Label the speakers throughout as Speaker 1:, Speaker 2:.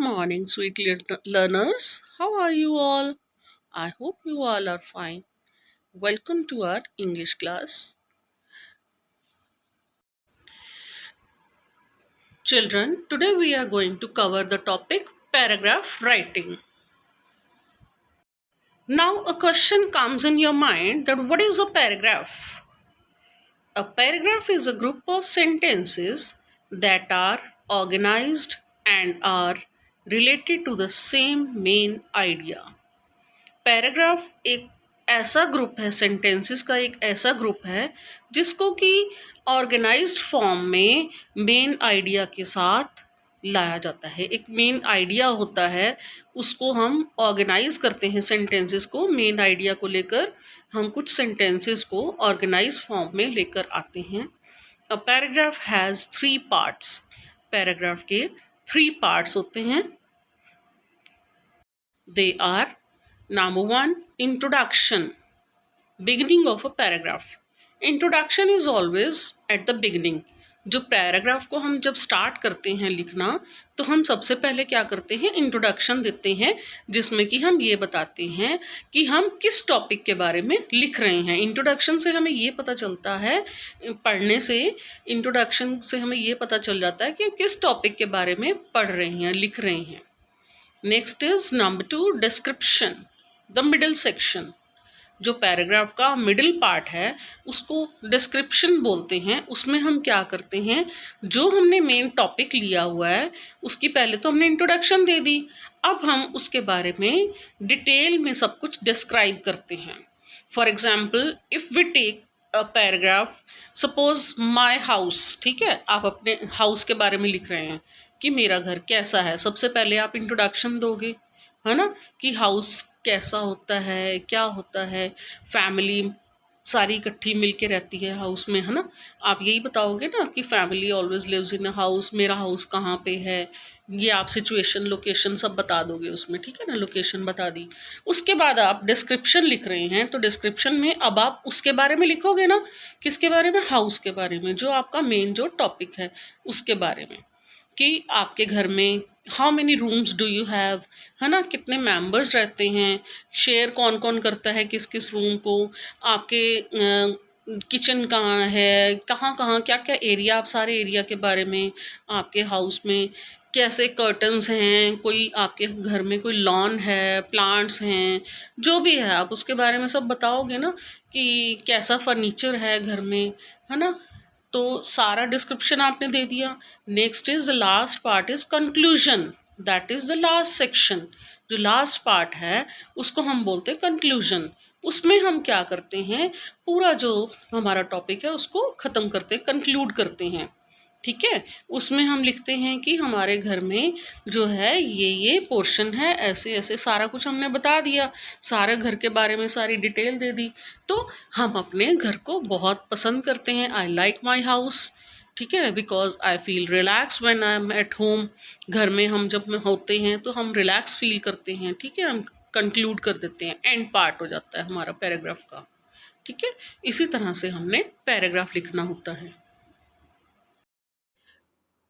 Speaker 1: morning, sweet learners. How are you all? I hope you all are fine. Welcome to our English class. Children, today we are going to cover the topic paragraph writing. Now, a question comes in your mind that what is a paragraph? A paragraph is a group of sentences that are organized and are related to the same main idea. Paragraph एक ऐसा group है, sentences का एक ऐसा group है जिसको कि organised form में मेन आइडिया के साथ लाया जाता है। एक मेन आइडिया होता है, उसको हम ऑर्गेनाइज करते हैं सेंटेंसेस को। मेन आइडिया को लेकर हम कुछ सेंटेंसेस को ऑर्गेनाइज फॉर्म में लेकर आते हैं। A paragraph has 3 parts. Paragraph के 3 पार्ट्स होते हैं। They are Number 1, introduction. Beginning of a paragraph. Introduction is always at the beginning. जो पैराग्राफ को हम जब स्टार्ट करते हैं लिखना, तो हम सबसे पहले क्या करते हैं, इंट्रोडक्शन देते हैं, जिसमें कि हम ये बताते हैं कि हम किस टॉपिक के बारे में लिख रहे हैं। इंट्रोडक्शन से हमें ये पता चलता है, पढ़ने से इंट्रोडक्शन से हमें ये पता चल जाता है कि किस टॉपिक के बारे में पढ़ रहे हैं, लिख रहे हैं। Next is number 2, description. The middle section. जो पैराग्राफ का मिडिल पार्ट है उसको डिस्क्रिप्शन बोलते हैं। उसमें हम क्या करते हैं, जो हमने मेन टॉपिक लिया हुआ है उसकी पहले तो हमने इंट्रोडक्शन दे दी, अब हम उसके बारे में डिटेल में सब कुछ डिस्क्राइब करते हैं। For example, if we take a paragraph, suppose my house, ठीक है, आप अपने हाउस के बारे में लिख रहे हैं कि मेरा घर कैसा है। सबसे पहले आप इंट्रोडक्शन दोगे, है ना, कि हाउस कैसा होता है, क्या होता है, फैमिली सारी इकट्ठी मिलके रहती है हाउस में, है ना। आप यही बताओगे ना कि family always lives in a house, मेरा हाउस कहाँ पे है, ये आप सिचुएशन, लोकेशन सब बता दोगे उसमें, ठीक है ना, लोकेशन बता दी। उसके बाद आप डिस्क्रिप्शन लिख रहे हैं, तो डिस्क्रिप्शन में अब आप उसके बारे में लिखोगे ना, किसके बारे में, हाउस के बारे में, जो आपका मेन जो टॉपिक है उसके बारे में, कि आपके घर में how many rooms do you have, है ना, कितने मेंबर्स रहते हैं, शेयर कौन कौन करता है किस किस रूम को, आपके किचन कहाँ है, कहाँ कहाँ क्या क्या एरिया, आप सारे एरिया के बारे में, आपके हाउस में कैसे कर्टन्स हैं, कोई आपके घर में कोई लॉन है, प्लांट्स हैं, जो भी है आप उसके बारे में सब बताओगे ना, कि कैसा फर्नीचर है घर में, है ना। तो सारा डिस्क्रिप्शन आपने दे दिया। Next is the last part is conclusion, that is the last section. जो लास्ट पार्ट है उसको हम बोलते हैं कंक्लूजन। उसमें हम क्या करते हैं, पूरा जो हमारा टॉपिक है उसको ख़त्म करते हैं, कंक्लूड करते हैं, ठीक है। उसमें हम लिखते हैं कि हमारे घर में जो है ये पोर्शन है, ऐसे ऐसे सारा कुछ हमने बता दिया, सारे घर के बारे में सारी डिटेल दे दी। तो हम अपने घर को बहुत पसंद करते हैं। आई लाइक माई हाउस, ठीक है, because I feel relax when I am at home. घर में हम जब में होते हैं तो हम रिलैक्स फील करते हैं, ठीक है। हम कंक्लूड कर देते हैं, एंड पार्ट हो जाता है हमारा पैराग्राफ का, ठीक है। इसी तरह से हमने पैराग्राफ लिखना होता है।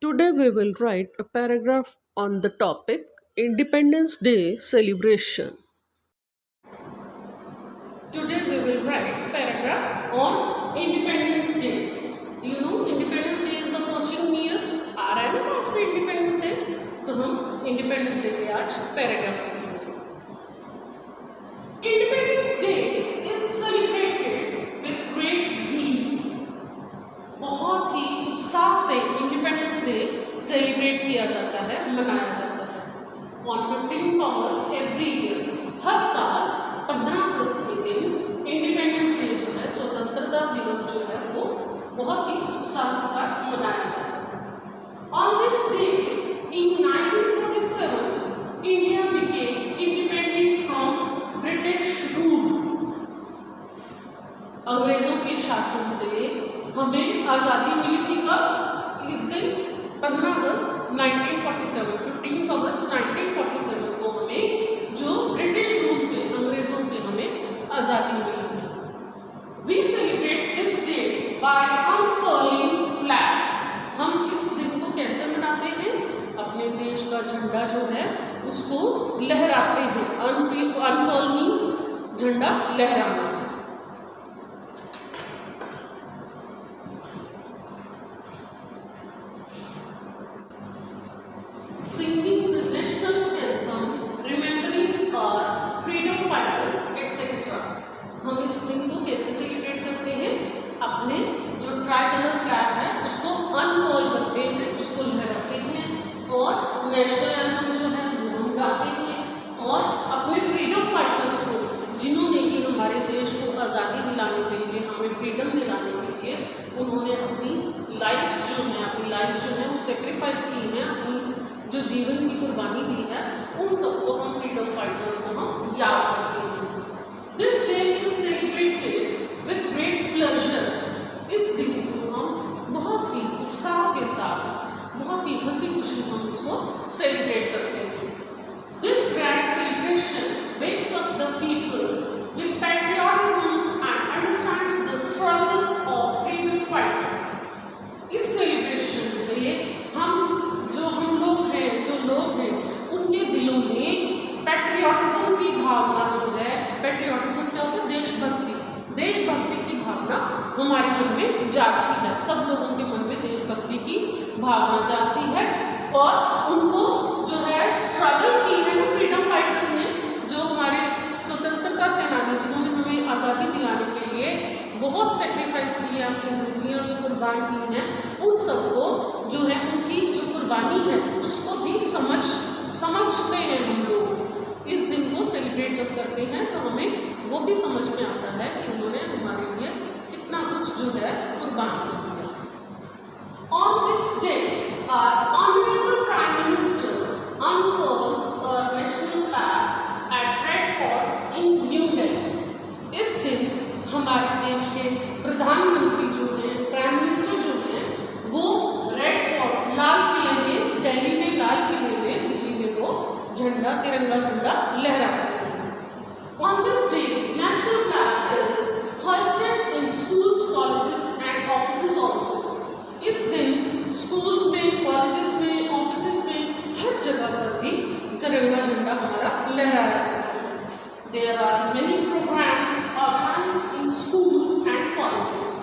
Speaker 1: Today we will write a paragraph on the topic Independence Day celebration. Today we will write paragraph on Independence Day. You know Independence Day is approaching near. आ रहा है ना पास में Independence Day, तो हम Independence Day पे आज paragraph लिखेंगे। Independence Day is celebrated with great zeal. बहुत ही उत्साह से इंडिपेंडेंस डे सेलिब्रेट किया जाता है, मनाया जाता है। ऑन 15 अगस्त एवरी ईयर, हर साल 15 अगस्त के दिन इंडिपेंडेंस डे जो है, स्वतंत्रता दिवस जो है, वो बहुत ही उत्साह के साथ मनाया जाता है। On this day in 1947 India became independent from British rule. अंग्रेजों के शासन से हमें आज़ादी मिली थी कब, इस दिन 15 अगस्त 1947, 15 अगस्त 1947 को हमें जो ब्रिटिश रूल से, अंग्रेज़ों से हमें आज़ादी मिली थी। We celebrate this day by unfurling flag. हम इस दिन को कैसे मनाते हैं, अपने देश का झंडा जो है उसको लहराते हैं। अनफॉल मीन्स झंडा लहराना। Singing the national anthem, remembering our freedom fighters, etc. हम इस दिन को कैसे सेलिब्रेट करते हैं? अपने जो ट्राई कलर फ्लैग है उसको अनफॉल करते हैं, उसको लहराते हैं और नेशनल एंथम जो है वो हम गाते हैं और अपने फ्रीडम फाइटर्स को, जिन्होंने कि हमारे देश को आज़ादी दिलाने के लिए, हमें फ्रीडम दिलाने के लिए उन्होंने अपनी लाइफ जो है वो सेक्रीफाइस की है, अपनी जो जीवन की कुर्बानी दी है, उन सबको हम फ्रीडम फाइटर्स को हम याद करते हैं। This day is celebrated with great pleasure. इस दिन को हम बहुत ही उत्साह के साथ, बहुत ही हंसी खुशी हम इसको सेलिब्रेट करते हैं। This grand celebration wakes up the people with patriotism and understands the struggle of freedom fighters. इस सेलिब्रेशन से हम लोग हैं उनके दिलों में पैट्रियाटिज्म की भावना जो है, पैट्रियाटिज्म क्या होता है? देशभक्ति की भावना हमारे मन में जागती है। सब लोगों के मन में देशभक्ति की भावना जागती है और उनको जो है स्ट्रगल की है ना फ्रीडम फाइटर्स ने, जो हमारे स्वतंत्रता सेनानी जिन्होंने हमें आज़ादी दिलाने के लिए बहुत सेक्रीफाइस की है, अपनी जिंदगियाँ जो कुर्बान की हैं, उन सबको जो है उनकी जो कुर्बानी है उसको भी समझते हैं हम लोग। इस दिन को सेलिब्रेट जब करते हैं तो हमें वो भी समझ में आता है कि उन्होंने हमारे लिए कितना कुछ जो है कुर्बान कर दिया। On this day our honourable prime minister unfurls a national flag at Red Fort in New Delhi। इस दिन हमारे देश के प्रधानमंत्री जो हैं, प्राइम मिनिस्टर जो हैं, वो रेड फोर्ट लाल किले में, दिल्ली में वो झंडा, तिरंगा झंडा लहराते हैं। On this day national flag is hoisted in schools, colleges and offices also। इस दिन स्कूल्स में, कॉलेजेस में, ऑफिसेज में, हर जगह पर भी तिरंगा झंडा हमारा लहराया जाता है। There are many programs organized in schools and colleges।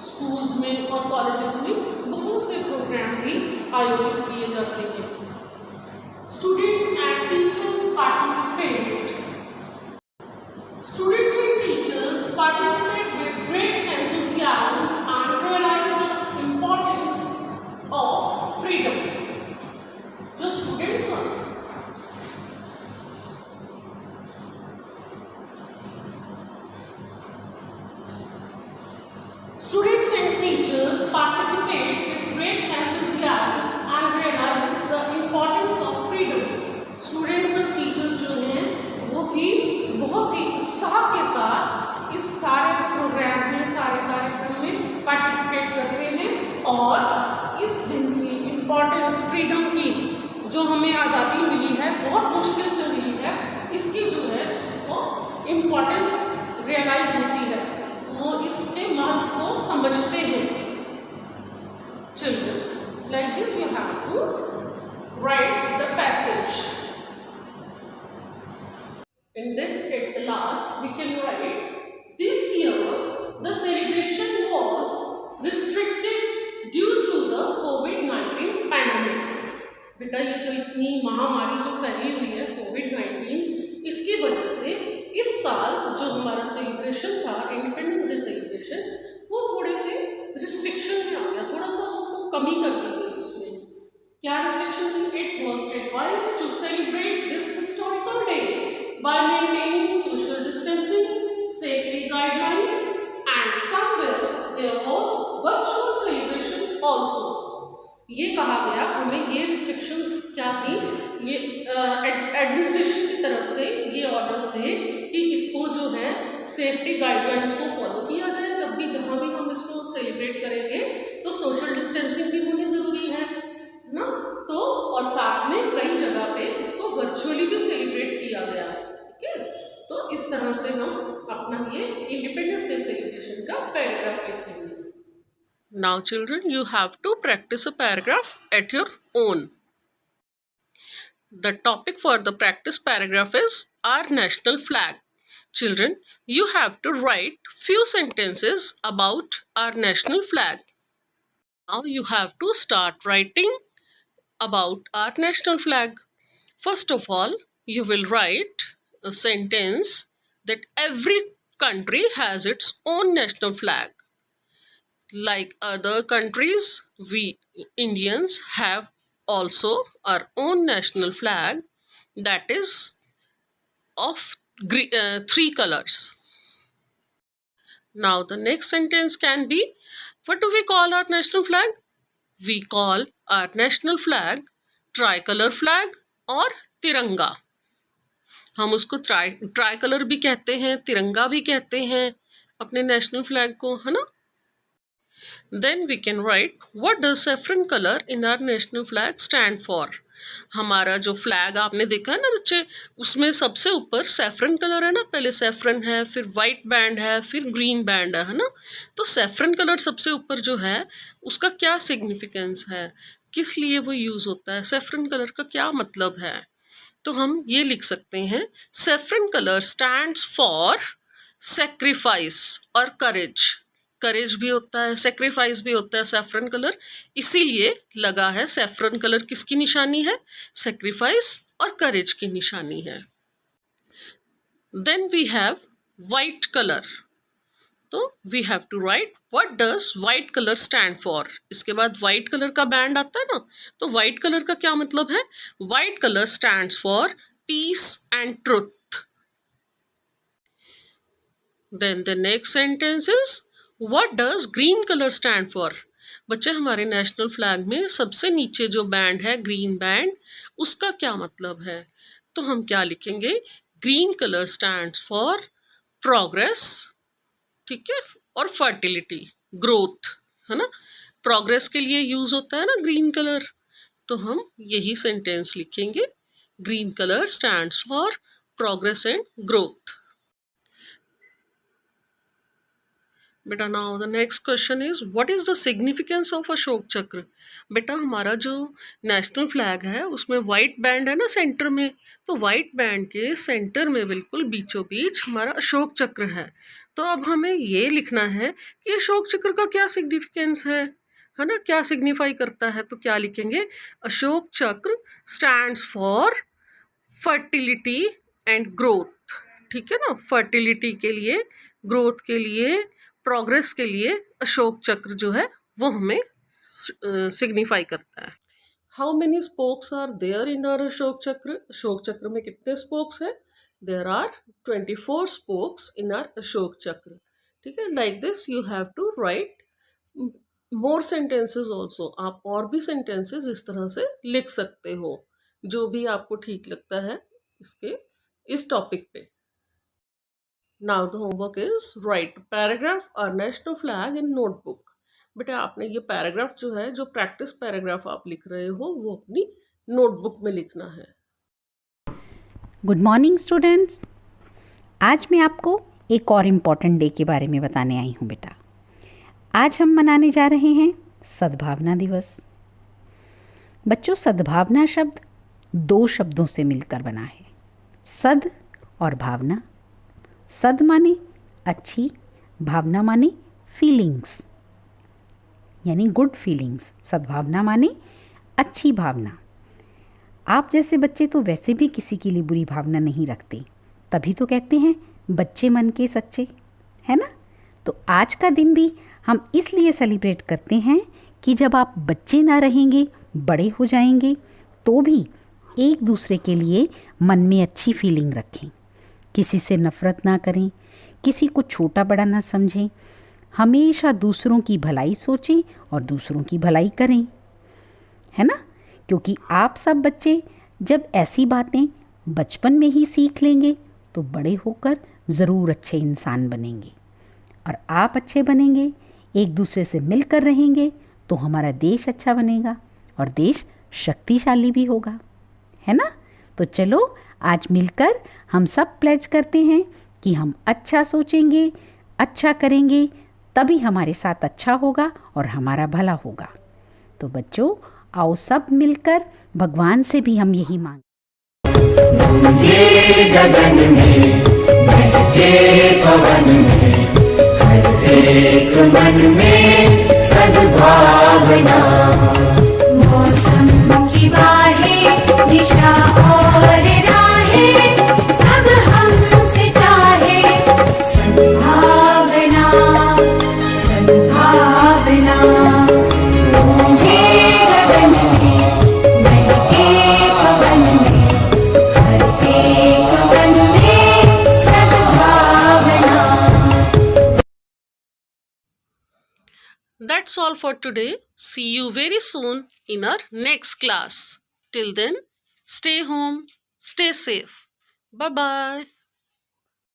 Speaker 1: Schools में और कॉलेजेस में बहुत से प्रोग्राम भी आयोजित किए जाते हैं। Students and teachers participate। Students and teachers participate with great enthusiasm and realize the importance of freedom। जो स्टूडेंट्स हैं Students and teachers participate with great enthusiasm and realize the importance of freedom। Students और teachers जो हैं वो भी बहुत ही उत्साह के साथ इस सारे प्रोग्राम में, सारे कार्यक्रम में पार्टिसिपेट करते हैं और इस दिन की इम्पोर्टेंस, फ्रीडम की, जो हमें आज़ादी मिली है, बहुत मुश्किल से मिली है, इसकी जो है वो इम्पोर्टेंस रियलाइज होती है, वो इसके महत्व को समझते हैं। Children, like this you have to write the passage and then at the last we can write, this year the celebration was restricted due to the COVID-19 pandemic। बेटा ये जो इतनी महामारी जो फैली हुई है कोविड-19, इसकी वजह से इस साल जो हमारा सेलिब्रेशन था, इंडिपेंडेंस डे सेलिब्रेशन, वो थोड़े से रिस्ट्रिक्शन में आ गया, थोड़ा सा उसको कमी कर दी गई। उसमें क्या रिस्ट्रिक्शन थी? It was advised to celebrate this historical day by maintaining social distancing, safety guidelines, and somewhere there was virtual celebration also। ये कहा गया, हमें ये रिस्ट्रिक्शंस क्या थी, ये एडमिनिस्ट्रेशन की तरफ से ये ऑर्डर्स थे कि इसको जो है सेफ्टी गाइडलाइंस को फॉलो किया जाए। जब भी जहाँ भी हम इसको सेलिब्रेट करेंगे तो सोशल डिस्टेंसिंग भी होनी ज़रूरी है ना, तो और साथ में कई जगह पे इसको वर्चुअली भी सेलिब्रेट किया गया। तो इस तरह से हम अपना ये इंडिपेंडेंस डे सेलिब्रेशन का पैराग्राफ लिखेंगे।
Speaker 2: Now children, you have to practice a paragraph at your own.
Speaker 1: The topic for the practice paragraph is our national flag. Children, you have to write few sentences about our national flag. Now you have to start writing about our national flag. First of all, you will write a sentence that every country has its own national flag. Like other countries, we Indians have also our own national flag that is of three colors. Now, the next sentence can be, what do we call our national flag? We call our national flag tricolor flag और तिरंगा. हम उसको try colour भी कहते हैं, तिरंगा भी कहते हैं अपने नेशनल फ्लैग को, है ना. Then we can write, what does saffron color in our national flag stand for? हमारा जो फ्लैग आपने देखा है ना बच्चे, उसमें सबसे ऊपर सैफरन कलर है ना. पहले सैफरन है, फिर वाइट बैंड है, फिर ग्रीन बैंड है ना. तो सैफरन कलर सबसे ऊपर जो है उसका क्या सिग्निफिकेंस है, किस लिए वो यूज़ होता है, सैफरन कलर का क्या मतलब है. तो हम ये लिख सकते हैं, saffron colour stands for sacrifice और करेज. करेज भी होता है, सेक्रीफाइस भी होता है सैफरन कलर, इसीलिए लगा है. सैफरन कलर किसकी निशानी है? सेक्रीफाइस और करेज की निशानी है. Then we have white colour. तो we have to write what does white colour stand for. इसके बाद वाइट कलर का बैंड आता है ना, तो वाइट कलर का क्या मतलब है? White colour stands for peace and truth. Then the next sentence is, what does green colour stand for. बच्चे, हमारे नेशनल फ्लैग में सबसे नीचे जो बैंड है, ग्रीन बैंड, उसका क्या मतलब है? तो हम क्या लिखेंगे? Green colour stands for progress, ठीक है, और फर्टिलिटी, ग्रोथ, है ना. प्रोग्रेस के लिए यूज होता है ना ग्रीन कलर, तो हम यही सेंटेंस लिखेंगे, green colour stands for progress and growth. बेटा, now the next question is, what is the significance of Ashok Chakra. बेटा, हमारा जो नेशनल फ्लैग है उसमें वाइट बैंड है ना सेंटर में, तो वाइट बैंड के सेंटर में बिल्कुल बीचों बीच हमारा अशोक चक्र है. तो अब हमें ये लिखना है कि अशोक चक्र का क्या सिग्निफिकेंस है ना, क्या सिग्निफाई करता है. तो क्या लिखेंगे? अशोक चक्र stands for fertility and growth. ठीक है ना, फर्टिलिटी के लिए, ग्रोथ के लिए, प्रोग्रेस के लिए अशोक चक्र जो है वो हमें सिग्निफाई करता है. How many spokes are there in our Ashoka Chakra. Ashoka Chakra में कितने स्पोक्स हैं? There are 24 spokes in our Ashoka Chakra. ठीक है, like this you have to write more sentences also. आप और भी सेंटेंसेस इस तरह से लिख सकते हो, जो भी आपको ठीक लगता है इस टॉपिक पे. Now the homework is write paragraph or national flag in notebook. बेटा, आपने ये पैराग्राफ जो है, जो प्रैक्टिस पैराग्राफ आप लिख रहे हो, वो अपनी नोटबुक में लिखना है.
Speaker 2: Good morning students. आज मैं आपको एक और इम्पॉर्टेंट डे के बारे में बताने आई हूँ बेटा. आज हम मनाने जा रहे हैं सद्भावना दिवस. बच्चों, सद्भावना शब्द दो शब्दों से मिलकर बना है, सद और भावना. सद माने अच्छी, भावना माने फीलिंग्स, यानी गुड फीलिंग्स. सद्भावना माने अच्छी भावना. आप जैसे बच्चे तो वैसे भी किसी के लिए बुरी भावना नहीं रखते, तभी तो कहते हैं बच्चे मन के सच्चे, है ना. तो आज का दिन भी हम इसलिए सेलिब्रेट करते हैं कि जब आप बच्चे ना रहेंगे, बड़े हो जाएंगे, तो भी एक दूसरे के लिए मन में अच्छी फीलिंग रखें. किसी से नफ़रत ना करें, किसी को छोटा बड़ा ना समझें, हमेशा दूसरों की भलाई सोचें और दूसरों की भलाई करें, है ना. क्योंकि आप सब बच्चे जब ऐसी बातें बचपन में ही सीख लेंगे तो बड़े होकर ज़रूर अच्छे इंसान बनेंगे. और आप अच्छे बनेंगे, एक दूसरे से मिलकर रहेंगे, तो हमारा देश अच्छा बनेगा और देश शक्तिशाली भी होगा, है ना. तो चलो आज मिलकर हम सब प्लेज करते हैं कि हम अच्छा सोचेंगे, अच्छा करेंगे, तभी हमारे साथ अच्छा होगा और हमारा भला होगा. तो बच्चों, आओ सब मिलकर भगवान से भी हम यही मांगें.
Speaker 3: गूंजे गगन में, बहके पवन में, हर एक मन में सद्भावना। मौसम की बाहें, दिशा और राहें, सब हमसे चाहे सद्भावना, सद्भावना। गूंजे गगन में, बहके पवन में, हर एक मन में सद्भावना।
Speaker 1: That's all for today. See you very soon in our next class. Till then, stay home, stay safe. Bye bye.